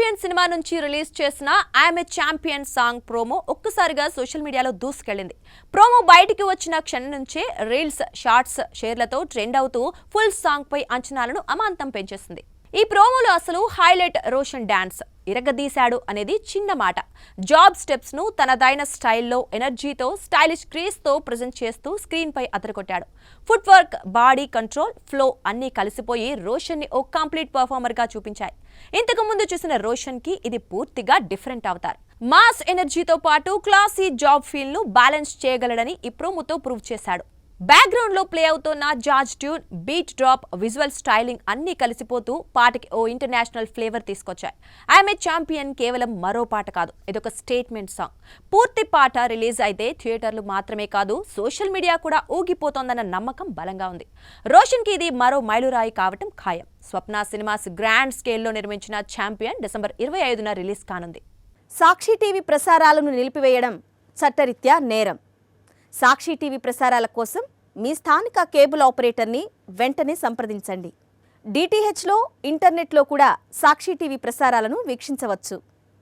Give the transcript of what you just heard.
Champion cinema నుంచి release చేసిన I'm a champion song promo ఒక్కసారిగా సోషల్ మీడియాలో దూసుకెళ్లింది. ప్రోమో బయటికి వచ్చిన క్షణం నుంచే రీల్స్, షార్ట్స్, షేర్లతో ట్రెండ్ అవుతూ ఫుల్ సాంగ్ పై అంచనాలను అమాంతం పెంచేసింది. ఈ ప్రోమోలో అసలు హైలైట్ రోషన్ డాన్స్. ఇరగదీశాడు అనేది చిన్న మాట. జాబ్ స్టెప్స్ ను తనదైన స్టైల్లో, ఎనర్జీతో, స్టైలిష్ క్రీస్ తో ప్రెజెంట్ చేస్తూ స్క్రీన్ పై అదరగొట్టాడు. Foot work, body control, flow అన్నీ కలిసిపోయి రోషన్ ని ఓ కంప్లీట్ పర్ఫార్మర్ గా చూపించాయి. ఇంతకు ముందు చూసిన రోషన్ కి ఇది పూర్తిగా డిఫరెంట్ అవతార్. మాస్ ఎనర్జీతో పాటు క్లాసీ జాబ్ ఫీల్ ను బ్యాలెన్స్ చేయగలడని ఈ ప్రోమోతో ప్రూవ్ చేశాడు. బ్యాక్గ్రౌండ్ లో ప్లే అవుతున్న jazz tune, beat drop, visual styling అన్నీ కలిసిపోతూ పాటకి ఓ ఇంటర్నేషనల్ ఫ్లేవర్ తీసుకొచ్చాయి. ఐఎమ్ ఏ ఛాంపియన్ కేవలం మరో పాట కాదు, ఇదొక స్టేట్మెంట్ సాంగ్. పూర్తి పాట రిలీజ్ అయితే థియేటర్లు మాత్రమే కాదు, సోషల్ మీడియా కూడా ఊగిపోతోందన్న నమ్మకం బలంగా ఉంది. రోషన్ కి ఇది మరో మైలురాయి కావటం ఖాయం. స్వప్న సినిమాస్ గ్రాండ్ స్కేల్లో నిర్మించిన ఛాంపియన్ డిసెంబర్ 25న రిలీజ్ కానుంది. సాక్షి టీవీ ప్రసారాలను నిలిపివేయడం చట్టరీత్యా నేరం. సాక్షి టీవీ ప్రసారాల కోసం మీ స్థానిక కేబుల్ ఆపరేటర్ని వెంటనే సంప్రదించండి. డిటిహెచ్లో, ఇంటర్నెట్లో కూడా సాక్షి టీవీ ప్రసారాలను వీక్షించవచ్చు.